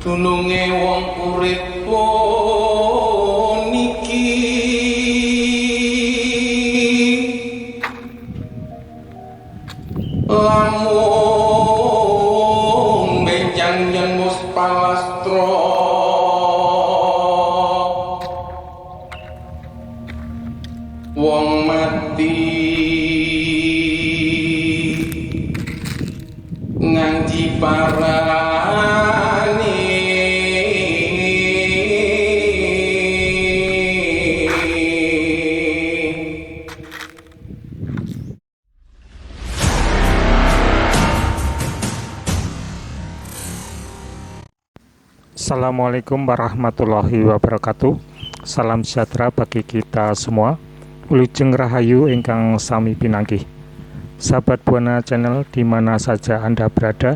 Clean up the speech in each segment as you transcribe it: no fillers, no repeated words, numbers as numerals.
Tulunge wong urip niki lamun benjang mus palastro wong mati nganti parani. Assalamualaikum warahmatullahi wabarakatuh. Salam sejahtera bagi kita semua. Wilujeng Rahayu ingkang sami pinanggih. Sahabat Buana Channel di mana saja Anda berada,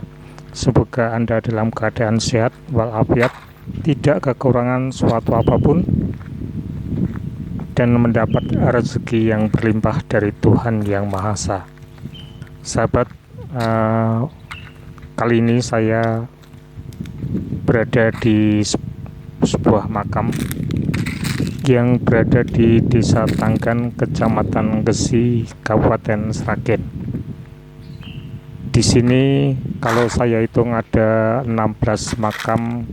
semoga Anda dalam keadaan sehat walafiat, tidak kekurangan suatu apapun, dan mendapat rezeki yang berlimpah dari Tuhan Yang Maha Esa. Sahabat, kali ini saya berada di sebuah makam yang berada di Desa Tanggan, Kecamatan Gesi, Kabupaten Sragen. Di sini kalau saya hitung ada 16 makam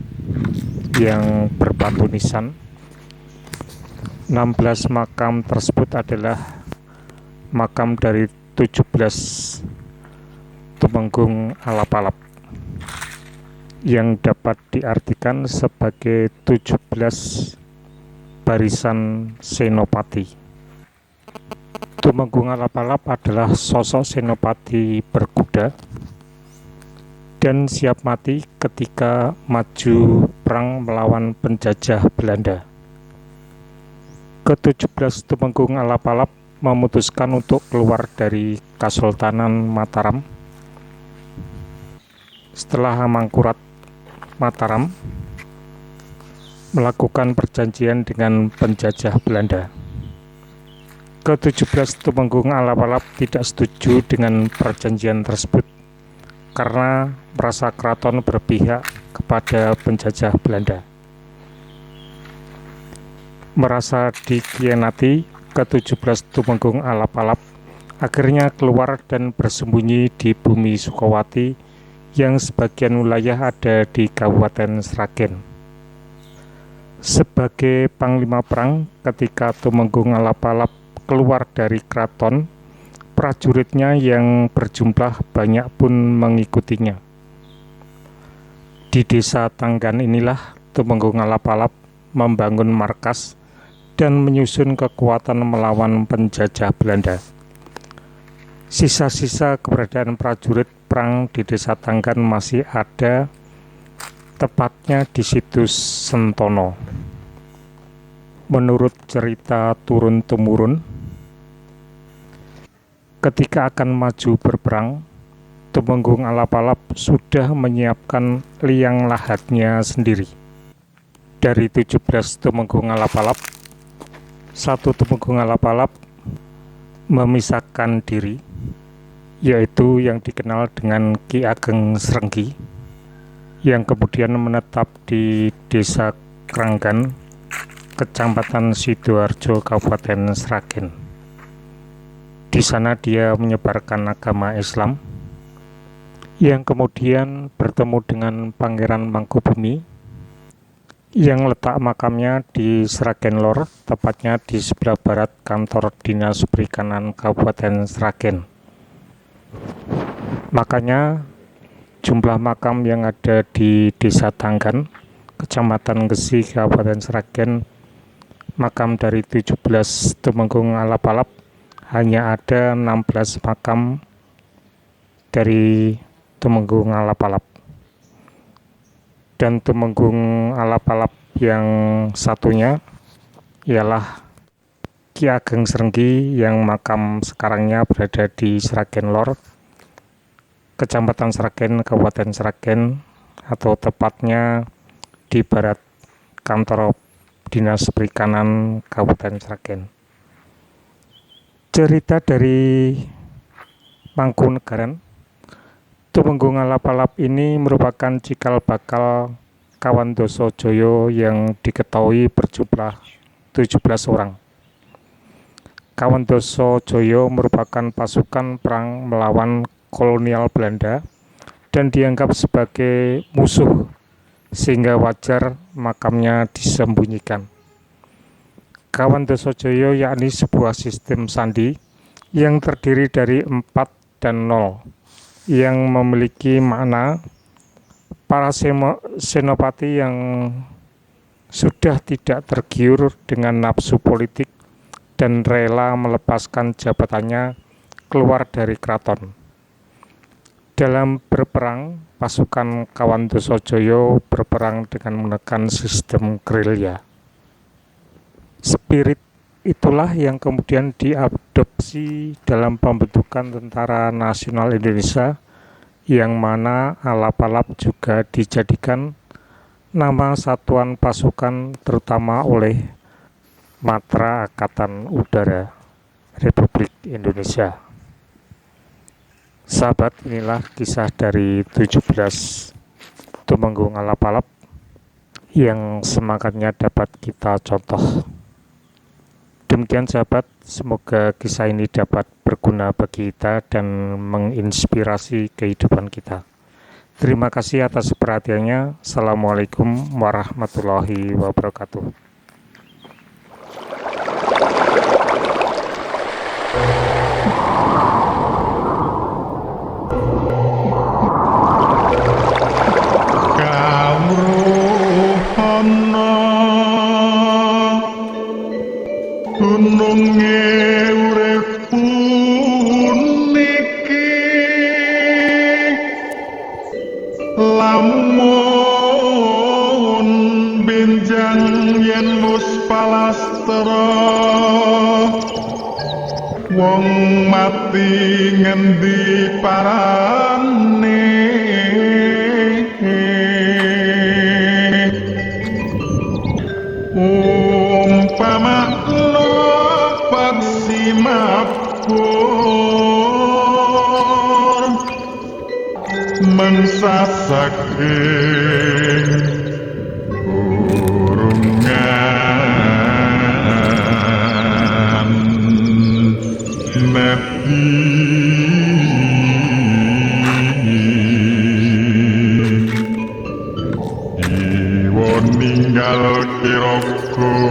yang berbatu nisan. 16 makam tersebut adalah makam dari 17 tumenggung alap-alap yang dapat diartikan sebagai 17 barisan senopati. Tumenggung alap-alap adalah sosok senopati berkuda dan siap mati ketika maju perang melawan penjajah Belanda. Ke-17 tumenggung alap-alap memutuskan untuk keluar dari Kesultanan Mataram. Setelah Mangkurat Mataram melakukan perjanjian dengan penjajah Belanda, ke-17 tumenggung alap-alap tidak setuju dengan perjanjian tersebut karena merasa keraton berpihak kepada penjajah Belanda. Merasa dikhianati, ke-17 tumenggung alap-alap akhirnya keluar dan bersembunyi di bumi Sukawati yang sebagian wilayah ada di Kabupaten Sragen. Sebagai panglima perang ketika tumenggung alap-alap keluar dari keraton, prajuritnya yang berjumlah banyak pun mengikutinya. Di Desa Tanggan inilah tumenggung alap-alap membangun markas dan menyusun kekuatan melawan penjajah Belanda. Sisa-sisa keberadaan prajurit perang di Desa Tanggan masih ada, tepatnya di situs Sentono. Menurut cerita turun-temurun, ketika akan maju berperang, tumenggung alap-alap sudah menyiapkan liang lahatnya sendiri. Dari 17 tumenggung alap-alap, satu tumenggung alap-alap memisahkan diri, yaitu yang dikenal dengan Ki Ageng Srenggi, yang kemudian menetap di Desa Kranggan, Kecamatan Sidoarjo, Kabupaten Sragen. Di sana dia menyebarkan agama Islam, yang kemudian bertemu dengan Pangeran Mangkubumi, yang letak makamnya di Sragen Lor, tepatnya di sebelah barat kantor Dinas Perikanan Kabupaten Sragen. Makanya jumlah makam yang ada di Desa Tanggan, Kecamatan Gesi, Kabupaten Sragen, makam dari 17 tumenggung alap-alap, hanya ada 16 makam dari tumenggung alap-alap. Dan tumenggung alap-alap yang satunya ialah Ki Ageng Srenggi yang makam sekarangnya berada di Sragen Lor, Kecamatan Sragen, Kabupaten Sragen, atau tepatnya di barat kantor Dinas Perikanan Kabupaten Sragen. Cerita dari Mangkunegaran. Tumenggung Alap-alap ini merupakan cikal bakal Kawandasa Jaya yang diketahui berjumlah 17 orang. Kawandasa Jaya merupakan pasukan perang melawan kolonial Belanda dan dianggap sebagai musuh sehingga wajar makamnya disembunyikan. Kawandasa Jaya yakni sebuah sistem sandi yang terdiri dari 4 dan 0 yang memiliki makna para senopati yang sudah tidak tergiur dengan nafsu politik dan rela melepaskan jabatannya keluar dari keraton. Dalam berperang, pasukan Kawandasa Jaya berperang dengan menggunakan sistem gerilya. Spirit itulah yang kemudian diadopsi dalam pembentukan Tentara Nasional Indonesia, yang mana Alap-alap juga dijadikan nama satuan pasukan terutama oleh Matra Angkatan Udara Republik Indonesia. Sahabat, inilah kisah dari 17 Tumenggung Alap-alap yang semangatnya dapat kita contoh. Demikian sahabat, semoga kisah ini dapat berguna bagi kita dan menginspirasi kehidupan kita. Terima kasih atas perhatiannya. Assalamualaikum warahmatullahi wabarakatuh. Gununge uripku niki lamun benjang yen mus palastra wong mati ngendi parane umpama mabur mangsa saking urungan nepi iwo ninggal kira-kira